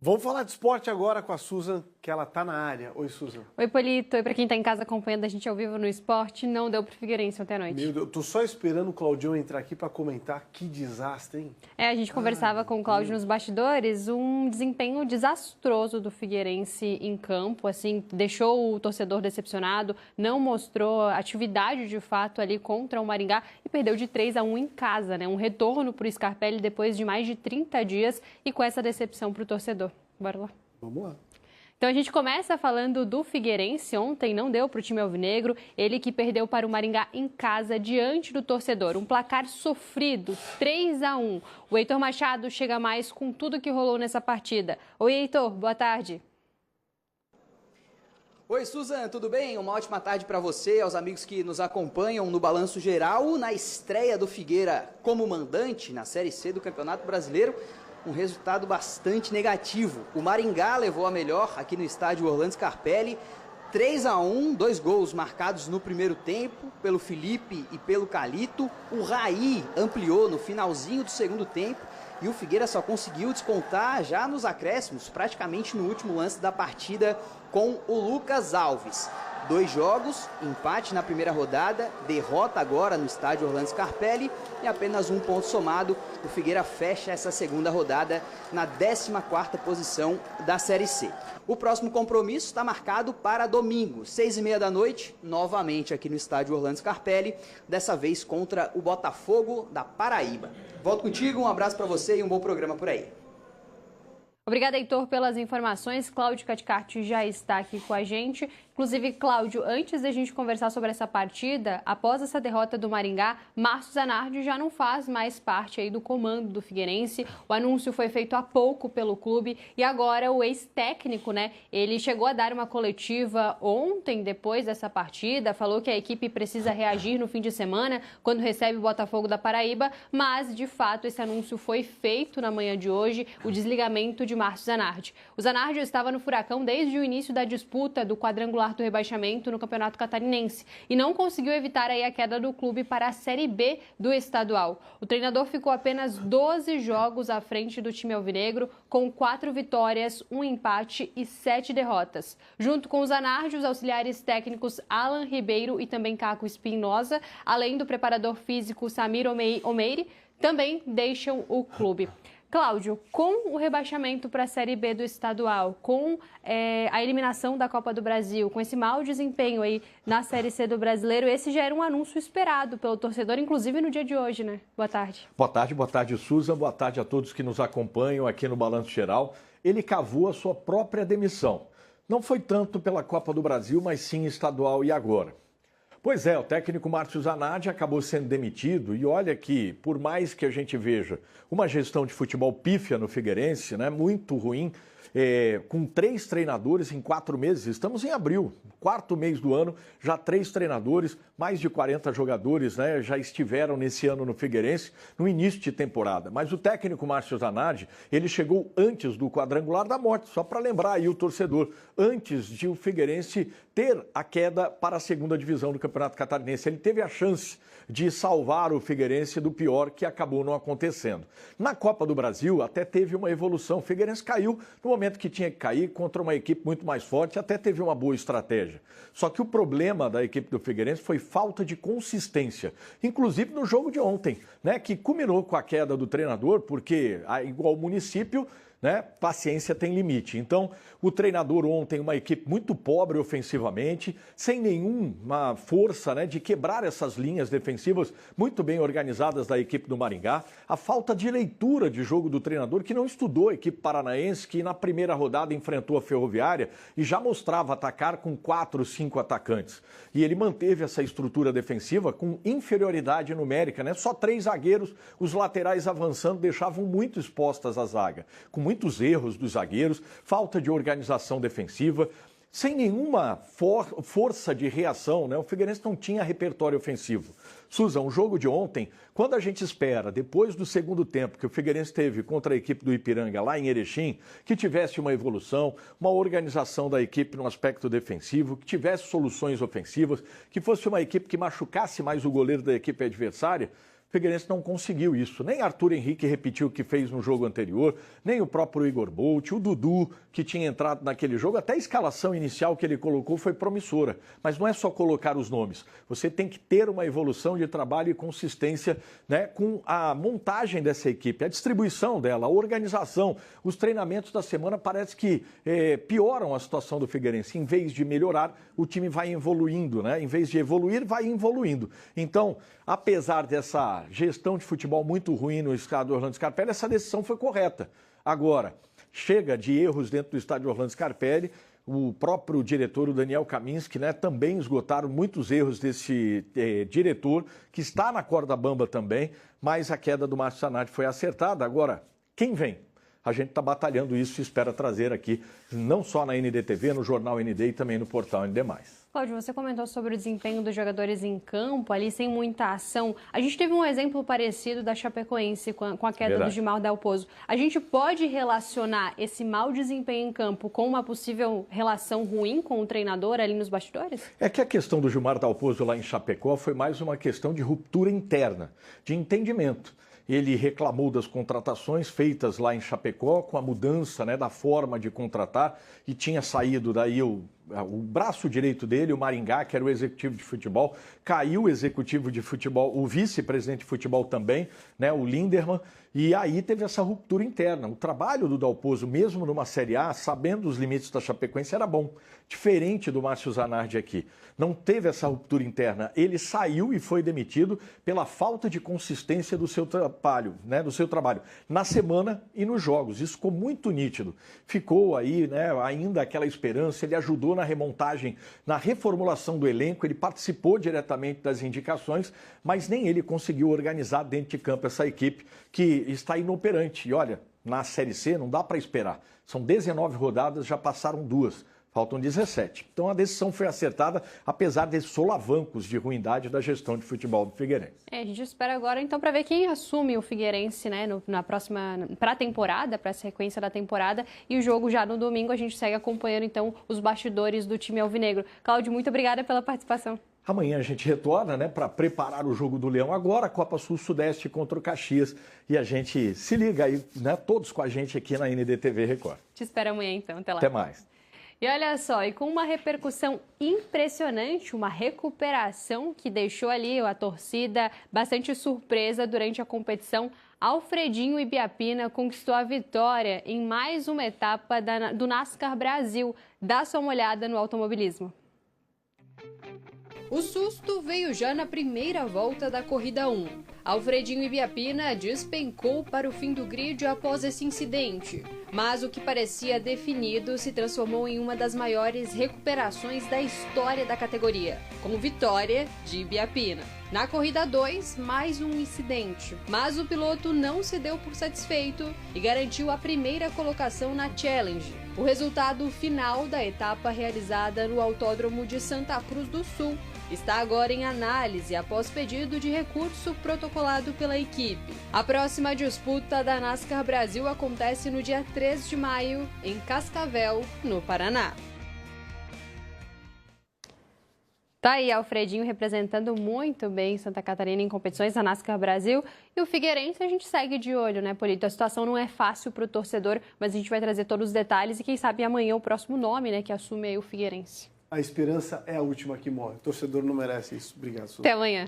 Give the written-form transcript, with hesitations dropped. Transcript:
Vamos falar de esporte agora com a Susan, que ela tá na área. Oi, Susan. Oi, Polito. E para quem está em casa acompanhando a gente ao vivo no esporte, não deu pro Figueirense ontem à noite. Meu Deus, eu tô só esperando o Claudião entrar aqui para comentar que desastre, hein? A gente conversava com o Cláudio nos bastidores, um desempenho desastroso do Figueirense em campo, assim, deixou o torcedor decepcionado, não mostrou atividade de fato ali contra o Maringá e perdeu de 3-1 em casa, né? Um retorno para o Scarpelli depois de mais de 30 dias e com essa decepção para o torcedor. Bora lá. Vamos lá. Então a gente começa falando do Figueirense. Ontem não deu para o time alvinegro, ele que perdeu para o Maringá em casa diante do torcedor. Um placar sofrido, 3-1. O Heitor Machado chega mais com tudo que rolou nessa partida. Oi, Heitor, boa tarde. Oi, Susan, tudo bem? Uma ótima tarde para você, aos amigos que nos acompanham no Balanço Geral. Na estreia do Figueira como mandante na Série C do Campeonato Brasileiro, um resultado bastante negativo. O Maringá levou a melhor aqui no estádio Orlando Scarpelli, 3-1, 2 gols marcados no primeiro tempo pelo Felipe e pelo Calito. O Raí ampliou no finalzinho do segundo tempo e o Figueira só conseguiu descontar já nos acréscimos, praticamente no último lance da partida, com o Lucas Alves. 2 jogos, empate na primeira rodada, derrota agora no estádio Orlando Scarpelli e apenas 1 ponto somado. O Figueira fecha essa segunda rodada na 14ª posição da Série C. O próximo compromisso está marcado para domingo, 6h30 da noite, novamente aqui no estádio Orlando Scarpelli, dessa vez contra o Botafogo da Paraíba. Volto contigo, um abraço para você e um bom programa por aí. Obrigada, Heitor, pelas informações. Cláudio Caticarte já está aqui com a gente. Inclusive, Cláudio, antes da gente conversar sobre essa partida, após essa derrota do Maringá, Márcio Zanardi já não faz mais parte aí do comando do Figueirense. O anúncio foi feito há pouco pelo clube e agora o ex-técnico, né? Ele chegou a dar uma coletiva ontem, depois dessa partida, falou que a equipe precisa reagir no fim de semana, quando recebe o Botafogo da Paraíba, mas, de fato, esse anúncio foi feito na manhã de hoje, o desligamento de Márcio Zanardi. O Zanardi estava no Furacão desde o início da disputa do quadrangular do rebaixamento no Campeonato Catarinense e não conseguiu evitar aí a queda do clube para a Série B do estadual. O treinador ficou apenas 12 jogos à frente do time alvinegro, com 4 vitórias, 1 empate e 7 derrotas. Junto com o Zanardi, os auxiliares técnicos Alan Ribeiro e também Caco Espinosa, além do preparador físico Samir Omeiri, também deixam o clube. Cláudio, com o rebaixamento para a Série B do estadual, com a eliminação da Copa do Brasil, com esse mau desempenho aí na Série C do Brasileiro, esse já era um anúncio esperado pelo torcedor, inclusive no dia de hoje, né? Boa tarde. Boa tarde, Susan. Boa tarde a todos que nos acompanham aqui no Balanço Geral. Ele cavou a sua própria demissão. Não foi tanto pela Copa do Brasil, mas sim estadual e agora. Pois é, o técnico Márcio Zanardi acabou sendo demitido e olha que, por mais que a gente veja uma gestão de futebol pífia no Figueirense, né, muito ruim, com 3 treinadores em 4 meses, estamos em abril, 4º mês do ano, já 3 treinadores, mais de 40 jogadores, né, já estiveram nesse ano no Figueirense, no início de temporada. Mas o técnico Márcio Zanardi, ele chegou antes do quadrangular da morte, só para lembrar aí o torcedor, antes de o Figueirense ter a queda para a 2ª divisão do Campeonato Catarinense. Ele teve a chance de salvar o Figueirense do pior, que acabou não acontecendo. Na Copa do Brasil até teve uma evolução, o Figueirense caiu no momento que tinha que cair contra uma equipe muito mais forte, até teve uma boa estratégia. Só que o problema da equipe do Figueirense foi falta de consistência, inclusive no jogo de ontem, né, que culminou com a queda do treinador, porque, igual o Município, né, paciência tem limite. Então, o treinador ontem, uma equipe muito pobre ofensivamente, sem nenhuma força, né, de quebrar essas linhas defensivas muito bem organizadas da equipe do Maringá. A falta de leitura de jogo do treinador, que não estudou a equipe paranaense, que na primeira rodada enfrentou a Ferroviária e já mostrava atacar com 4, 5 atacantes. E ele manteve essa estrutura defensiva com inferioridade numérica, né? Só 3 zagueiros, os laterais avançando deixavam muito expostas a zaga, com muitos erros dos zagueiros, falta de organização defensiva, sem nenhuma força de reação, né? O Figueirense não tinha repertório ofensivo. Susan, o jogo de ontem, quando a gente espera, depois do segundo tempo que o Figueirense teve contra a equipe do Ipiranga lá em Erechim, que tivesse uma evolução, uma organização da equipe no aspecto defensivo, que tivesse soluções ofensivas, que fosse uma equipe que machucasse mais o goleiro da equipe adversária, Figueirense não conseguiu isso. Nem Arthur Henrique repetiu o que fez no jogo anterior, nem o próprio Igor Bolt, o Dudu, que tinha entrado naquele jogo. Até a escalação inicial que ele colocou foi promissora. Mas não é só colocar os nomes. Você tem que ter uma evolução de trabalho e consistência, né, com a montagem dessa equipe, a distribuição dela, a organização. Os treinamentos da semana parece que pioram a situação do Figueirense. Em vez de melhorar, o time vai evoluindo, né? Em vez de evoluir, vai evoluindo. Então, apesar dessa gestão de futebol muito ruim no estádio Orlando Scarpelli, essa decisão foi correta. Agora, chega de erros dentro do estádio Orlando Scarpelli. O próprio diretor, o Daniel Kaminski, né, também esgotaram muitos erros desse diretor, que está na corda bamba também, mas a queda do Márcio Zanardi foi acertada. Agora, quem vem? A gente está batalhando isso e espera trazer aqui, não só na NDTV, no Jornal ND e também no portal ND+. Cláudio, você comentou sobre o desempenho dos jogadores em campo, ali sem muita ação. A gente teve um exemplo parecido da Chapecoense com a queda do Gilmar Dalpozo. A gente pode relacionar esse mau desempenho em campo com uma possível relação ruim com o treinador ali nos bastidores? É que a questão do Gilmar Dalpozo lá em Chapecó foi mais uma questão de ruptura interna, de entendimento. Ele reclamou das contratações feitas lá em Chapecó, com a mudança, né, da forma de contratar, e tinha saído daí o braço direito dele, o Maringá, que era o executivo de futebol, caiu o executivo de futebol, o vice-presidente de futebol também, né, o Linderman, e aí teve essa ruptura interna. O trabalho do Dalpozo, mesmo numa Série A, sabendo os limites da Chapecoense, era bom, diferente do Márcio Zanardi aqui. Não teve essa ruptura interna. Ele saiu e foi demitido pela falta de consistência do seu trabalho, né, do seu trabalho na semana e nos jogos. Isso ficou muito nítido. Ficou aí, né, ainda aquela esperança. Ele ajudou na remontagem, na reformulação do elenco, ele participou diretamente das indicações, mas nem ele conseguiu organizar dentro de campo essa equipe que está inoperante. E olha, na Série C não dá para esperar. São 19 rodadas, já passaram 2. Faltam 17. Então a decisão foi acertada, apesar desses solavancos de ruindade da gestão de futebol do Figueirense. A gente espera agora então para ver quem assume o Figueirense, né, na próxima, para a temporada, para a sequência da temporada, e o jogo já no domingo. A gente segue acompanhando então os bastidores do time alvinegro. Cláudio, muito obrigada pela participação. Amanhã a gente retorna, né, para preparar o jogo do Leão agora, Copa Sul-Sudeste contra o Caxias, e a gente se liga aí, né, todos com a gente aqui na NDTV Record. Te espero amanhã então, até lá. Até mais. E olha só, e com uma repercussão impressionante, uma recuperação que deixou ali a torcida bastante surpresa durante a competição, Alfredinho Ibiapina conquistou a vitória em mais uma etapa do NASCAR Brasil. Dá só uma olhada no automobilismo. O susto veio já na primeira volta da corrida 1. Alfredinho Ibiapina despencou para o fim do grid após esse incidente. Mas o que parecia definido se transformou em uma das maiores recuperações da história da categoria, com vitória de Ibiapina. Na corrida 2, mais um incidente, mas o piloto não se deu por satisfeito e garantiu a primeira colocação na Challenge. O resultado final da etapa realizada no Autódromo de Santa Cruz do Sul está agora em análise após pedido de recurso protocolado pela equipe. A próxima disputa da NASCAR Brasil acontece no dia 3 de maio, em Cascavel, no Paraná. Tá aí Alfredinho representando muito bem Santa Catarina em competições da NASCAR Brasil. E o Figueirense a gente segue de olho, né, Polito? A situação não é fácil para o torcedor, mas a gente vai trazer todos os detalhes e quem sabe amanhã o próximo nome, né, que assume aí o Figueirense. A esperança é a última que morre. O torcedor não merece isso. Obrigado, Suzana. Até amanhã.